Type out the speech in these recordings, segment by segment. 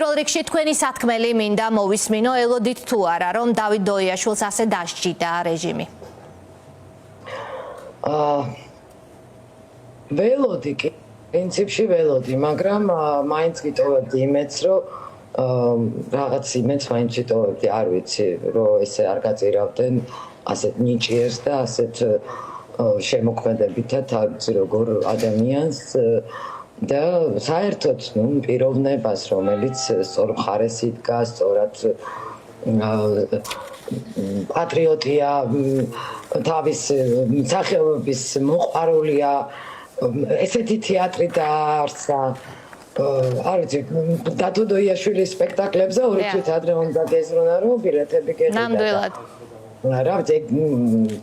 რიგში თქვენი სათქმელი მინდა მოვისმინო ელოდით თუ არა რომ დავით დოიაშვილს ასე დასჯიდა რეჟიმი. ველოდი კი პრინციპში ველოდი, მაგრამ მაინც გიტოვებდი იმედს, რომ რაღაც იმედს მაინც გიტოვებდი, არ ვიცი, რომ ესე არ გაწირავდნენ ასეთ ნიჭიერს და ასეთ შემოქმედებითად, არ ვიცი როგორ ადამიანს და საერთოდ პიროვნებას, რომელიც სწორ მხარეს იდგა, სწორად პატრიოტია, თავის მსახიობობის მოყვარულია, ესეთი თეატრი დაარსა. არ ვიცი, დათო დოიაშვილის სპექტაკლებზე ორი თვით ადრე უნდა გეზრონა, რომ ბილეთები გეყიდა. ნამდვილად. რა ვიცი,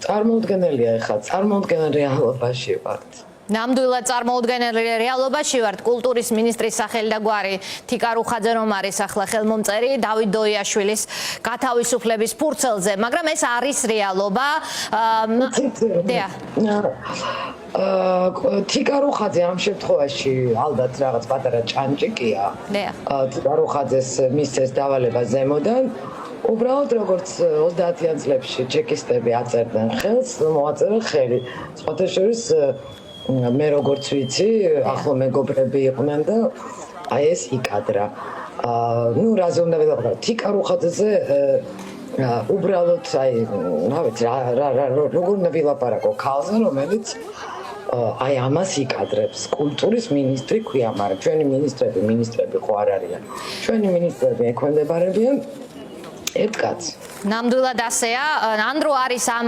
წარმოუდგენელია ეხლა, წარმოუდგენელ რეალობაში ვართ. ნამდვილად წარმოუდგენელი რეალობაში ვართ. კულტურის მინისტრის სახელი და გვარი თიკა რუხაძე რომ არის ახლა ხელმომწერი დავით დოიაშვილის გათავისუფლების ფურცელზე, მაგრამ ეს არის რეალობა. თიკა რუხაძე ამ შემთხვევაში ალბათ რაღაც პატარა ჭანჭიკია. თიკა რუხაძეს მისცეს დავალება ზემოდან. უბრალოდ როგორც 30-იან წლებში ჩეკისტები აწერდნენ ხელს, მოაწერა ხელი. სხვათა შორის მე როგორც ვიცი, ახლო მეგობრები იყვნენ და აი ეს იკადრა. რაზე უნდა ვილაპარაკო? თიკა რუხაძეზე უბრალოდ აი, რა ვიცი, როგორ უნდა ვილაპარაკო ქალზე, რომელიც აი ამას იკადრებს. კულტურის მინისტრი ქვია, მაგრამ ჩვენი მინისტრები ხო არ არიან. ჩვენი მინისტრები ექვემდებარებიან ერთ კაცს. ნამდვილად ასეა. ანდრო არის ამ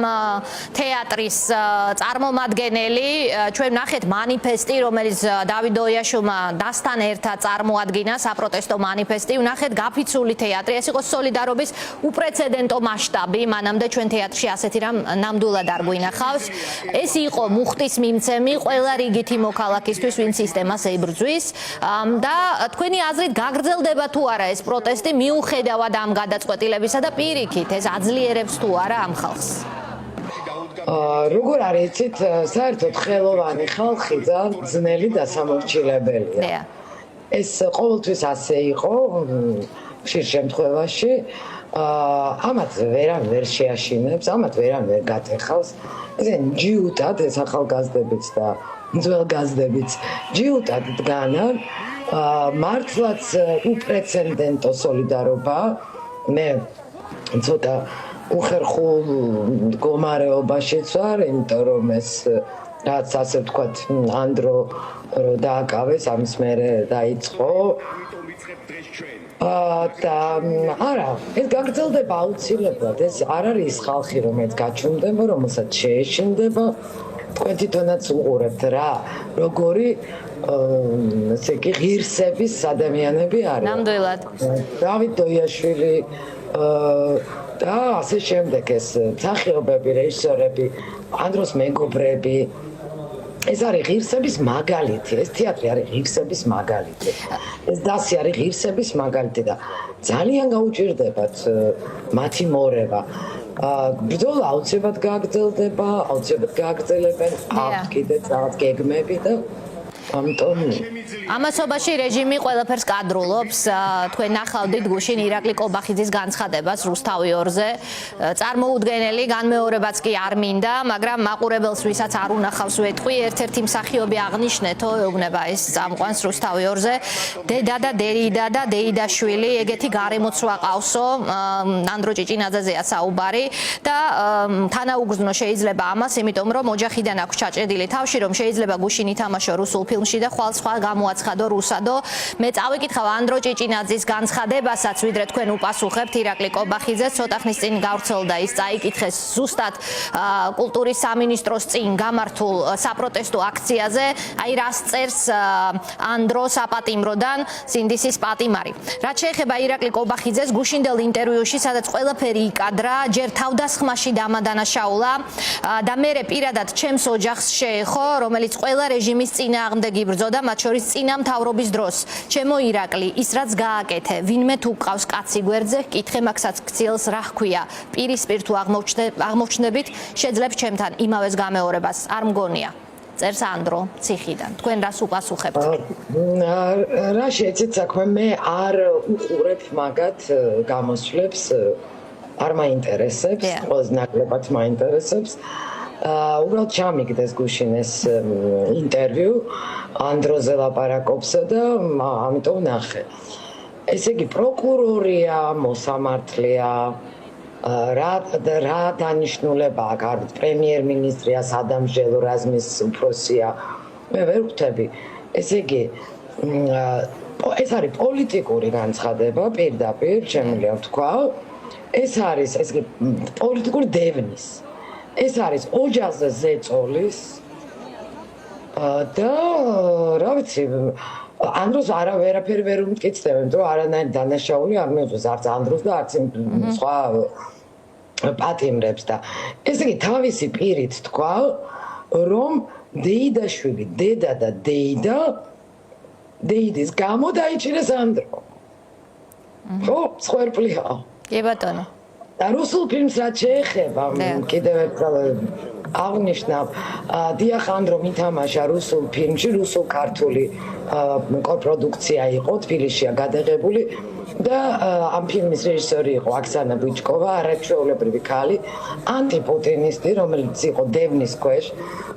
თეატრის წარმომადგენელი. ჩვენ ნახეთ მანიფესტი, რომელიც დავით დოიაშვილმა დასთან ერთად წარმოადგინა, საპროტესტო მანიფესტი. ნახეთ გაფიცული თეატრი. ეს იყო სოლიდარობის უპრეცედენტო მასშტაბი. მანამდე ჩვენ თეატრში ასეთი რამ ნამდვილად არ გვინახავს. ეს იყო მუხტის მიმცემი ყველა რიგითი მოქალაქისთვის, ვინც სისტემას ებრძვის. და თქვენი აზრით გაგრძელდება თუ არა ეს პროტესტი მიუხედავად ამ გადაწყვეტილებისა და პირიქით ეს აძლიერებს თუ არა ამ ხალხს? როგორ არის იცით, საერთოდ ხელოვანი ხალხი ძალიან ძნელი და სამორჩილებელია. ეს ყოველთვის ასე იყო, ხშირ შემთხვევაში. ამათ ვერავინ ვერ შეაშინებს, ამათ ვერავინ ვერ გატეხავს. ესე ჯიუტად ეს ახალგაზრდებიც და ძველგაზრდებიც ჯიუტად დგანან. მართლაც უპრეცედენტო სოლიდარობა. მე ცოტა უხერხულ მდგომარეობაშიც ვარ, იმიტომ რომ ეს რაც ასე ვთქვათ, ანდრო რო დააკავეს, ამის მერე დაიწყო. და არა, ეს გაგრძელდება აუცილებლად. ეს არ არის ის ხალხი, რომელიც გაჩნდება, რომელსაც შეეშინდება. თქვენ თვითონაც უყურებთ რა, როგორი ესე იგი ღირსების ადამიანები არიან. ნამდვილად. დავით დოიაშვილი და ასე შემდეგ ეს მსახიობები, რეჟისორები, ანდროს მეგობრები. ეს არის ღირსების მაგალითი, ეს თეატრი არის ღირსების მაგალითი. ეს დასი არის ღირსების მაგალითი და ძალიან გაუჭირდებათ მათი მორევა. ბრძოლა აუცილებლად გაგრძელდება, აუცილებლად გააგრძელებენ აქვს კიდეც რაღაც გეგმები და ამიტომ ამასობაში რეჟიმი ყველაფერს კადრულობს. თქვენ ნახავდით გუშინ ირაკლი კობახიძის განცხადებას რუსთავი 2-ზე. წარმოუდგენელი განმეორებაც კი არ მინდა, მაგრამ მაყურებელს ვისაც არ უნახავს ვეთყვი, ერთ-ერთი მსახიობი აღნიშნეთო, ეუბნება ეს წამყვანს რუსთავი 2-ზე. დედა და დეიდა და დეიდაშვილი, ეგეთი გარემოც ვაყავსო, ანდრო ჭიჭინაძეზეა საუბარი და თანაუგრძნო შეიძლება ამას, იმიტომ რომ ოჯახიდან აქვს ჩაჭედილი თავში, რომ შეიძლება გუშინ ითამაშო რუსულ ფილმში და ხვალ სხვა გამოაცხადო რუსადო. მე წავიკითხავ ანდრო ჭიჭინაძის განცხადებასაც, ვიდრე თქვენ უპასუხებთ ირაკლი კობახიძეს, ცოტა ხნის წინ გავრცელდა ის წაიკითხეს ზუსტად კულტურის სამინისტროს წინ გამართულ საპროტესტო აქციაზე, აი რას წერს ანდრო საპატიმროდან სინდისის პატიმარი. რაც შეეხება ირაკლი კობახიძეს გუშინდელ ინტერვიუში, სადაც ყველაფერი იკადრა, ჯერ თავდასხმაში დამადანაშაულა და მერე პირადად ჩემს ოჯახს შეეხო, რომელიც ყველა რეჟიმის წინააღმდეგ იბრძოდა, მათ შორის წინა მთავრობის დროს. ჩემო ირაკლი, ის რაც გააკეთე, ვინმე თუ ყავს კაცი გვერდზე, კითხე მაგსაც ქციელს რა ჰქვია. პირისპირ თუ აღმოჩნდებით, შეძლებს ჩემთან იმავეს გამეორებას. არ მგონია. წერს ანდრო ციხიდან. თქვენ რას უპასუხებთ? რა შეეცით საქმე, მე არ უყურებ მაგათ გამოსვლებს, არ მაინტერესებს, ყველაზე ნაკლებად მაინტერესებს. უბრალოდ ჩამიგდეს გუშინეს ინტერვიუ ანდროზე ლაპარაკობსა და ამიტომ ნახე. ესე იგი პროკურორია, მოსამართლეა, რა დანიშნულება აქვს, პრემიერ-მინისტრია, სადამსჯელო რაზმის უფროსია, მე ვერ ვხვდები. ესე იგი, ეს არის პოლიტიკური განცხადება, პირდაპირ, შემიძლია ვთქვა. ეს არის, ესე იგი, პოლიტიკური დევნის. ეს არის ოჯახზე ზეწოლის და რა ვიცი, ანდროს ვერაფერი ვერ უმტკიცდება, იმიტომ რომ არანაირი დანაშაული არ მიუძღვის არც ანდროს და არც სხვა პატიმრებს და ესე იგი თავისი პირით თქვა, რომ დეიდაშვილი, დედა და დეიდის გამო დაიჭირეს ანდრო. ხო, სხერფლია. კი ბატონო. და რუსულ ფილმს რაც შეეხება, კიდევ ერთხელ აღნიშნავ, დიახ ანდრო მითამაშა რუსულ ფილმში, რუსულ-ქართული კოპროდუქცია იყო, თბილისშია გადაღებული და ამ ფილმის რეჟისორი იყო აქსანა ბუჩკოვა, არაჩვეულებრივი ქალი, ანტიპუტინისტი, რომელიც იყო დევნის ქვეშ,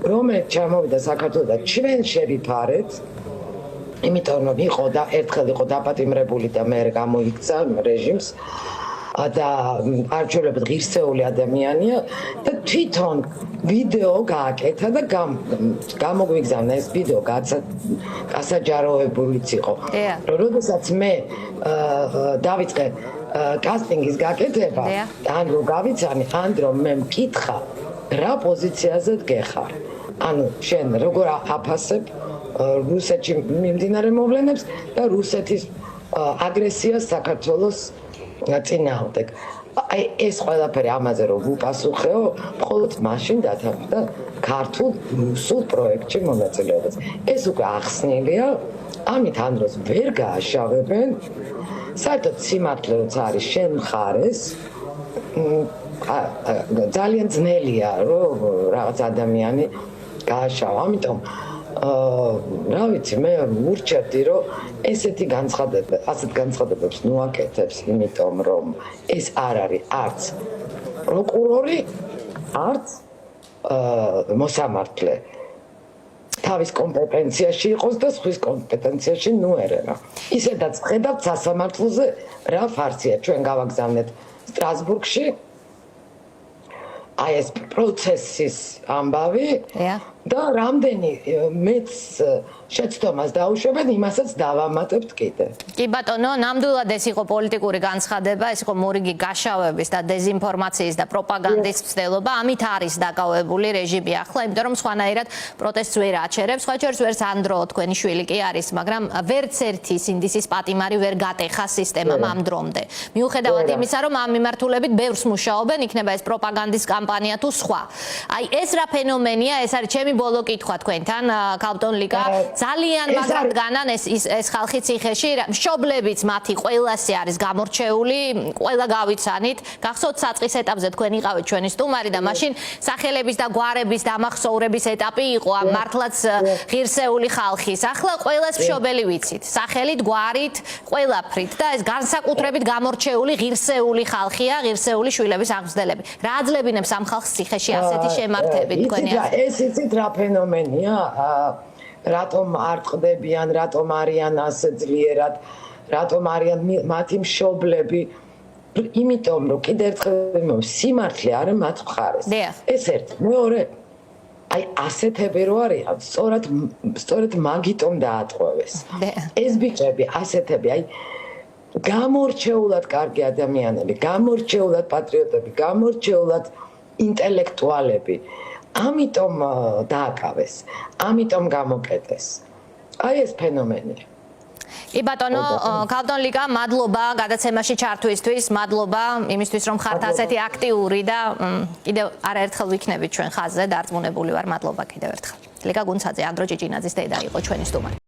რომელიც ჩამოვიდა საქართველოს და ჩვენ შევიფარეთ, იმიტომ რომ იყო და ერთხელ იყო დაპატიმრებული და მე გამოიქცა რეჟიმს. და არჩეულებად ღირსეული ადამიანია და თვითონ ვიდეო გააკეთა და გამოგვიგზავნა ეს ვიდეო გასაჯაროებულიც იყო. როდესაც მე დავიწყე კასტინგის გაკეთება, ანდრო გავიცანი, ანდრო მე მკითხა, რა პოზიციაზე დგეხარ. ანუ შენ როგორ აფასებ რუსეთში მიმდინარე მოვლენებს და რუსეთის აგრესიას საქართველოს წინააღმდეგ. აი ეს ყველაფერი ამაზე რომ ვუპასუხეო, მხოლოდ მაშინ დათანხმდა ქართულ რუსულ პროექტში მონაწილეობას. ეს უკვე ახსნილია, ამით ანდროს ვერ გააშავებენ. საერთოდ სიმართლე როცა არის შენ მხარეს, ძალიან ძნელია რომ რაღაც ადამიანი გააშავა. ამიტომ რა ვიცი, მე ვურჩევდი, რომ ასეთ განცხადებებს ნუაკეთებს, იმიტომ რომ ეს არ არის არც პროკურორი, არც მოსამართლე. თავის კომპეტენციაში იყოს და სხვის კომპეტენციაში ნუერენა. ისედაც ხედავთ სასამართლოზე რა ფარსია, ჩვენ გავაგზავნეთ სტრასბურგში. აი ეს პროცესის ამბავი და რამდენი მეც შეცდომას დაუშვებენ, იმასაც დავამატებთ კიდე. კი ბატონო, ნამდვილად ეს იყო პოლიტიკური განცხადება, ეს იყო მორიგი გაშავების და დეზინფორმაციის და პროპაგანდის მცდელობა. ამით არის დაკავებული რეჟიმი ახლა, იმიტომ რომ სხვანაირად პროტესტს ვერ აჩერებს. სხვა შორის ვერც ანდრო თქვენი შვილი კი არის, მაგრამ ვერც ერთი სინდისის პატიმარი ვერ გატეხა სისტემამ ამ დრომდე. მიუხედავად იმისა, რომ ამ მიმართულებით ბევრს მუშაობენ, იქნება ეს პროპაგანდის კამპანია თუ სხვა. აი ეს რა ფენომენია, ეს არის ჩემი ბოლო კითხვა თქვენთან, კალტონ ლიკა. ძალიან მაგრად განან ეს ხალხი ციხეში, მშობლებიც მათი ყველასი არის გამორჩეული, ყველა გავიცანით. გახსოვთ საწყის ეტაპზე თქვენ იყავით ჩვენი სტუმარი და მაშინ სახელების და გვარების დამახსოვრების ეტაპი იყო ამ მართლაც ღირსეული ხალხის. ახლა ყველას მშობელი ვიცით, სახელით, გვარით, ყველაფრით და ეს განსაკუთრებით გამორჩეული ღირსეული ხალხია, ღირსეული შვილების აღმზრდელები. რა აძლევინებს ამ ხალხს ციხეში ასეთი შემართებით თქვენი აზრით? ეს იცით რა ფენომენია? რატომ არ ტყდებიან, რატომ არიან ასე ძლიერად, რატომ არიან მათი მშობლები? იმიტომ რომ კიდევ ერთხელ სიმართლე არის მათ მხარეს. ეს ერთი, მეორე, აი ასეთები რო არიან, სწორედ მაგიტომ დაატყვევეს. ეს ბიჭები ასეთები, აი გამორჩეულად კარგი ადამიანები, გამორჩეულად პატრიოტები, გამორჩეულად ინტელექტუალები. ამიტომ დააკავეს, ამიტომ გამოკეტეს. აი ეს ფენომენი. კი ბატონო, კალტონ ლიკა, მადლობა გადაცემაში ჩართვისთვის, მადლობა იმისთვის რომ ხართ ასეთი აქტიური და კიდევ არაერთხელ ვიქნებით ჩვენ ხაზზე, დარწმუნებული ვარ, მადლობა კიდევ ერთხელ. ლიკა გუნცაძე, ანდრო ჭიჭინაძის დედა იყო ჩვენი სტუმარი.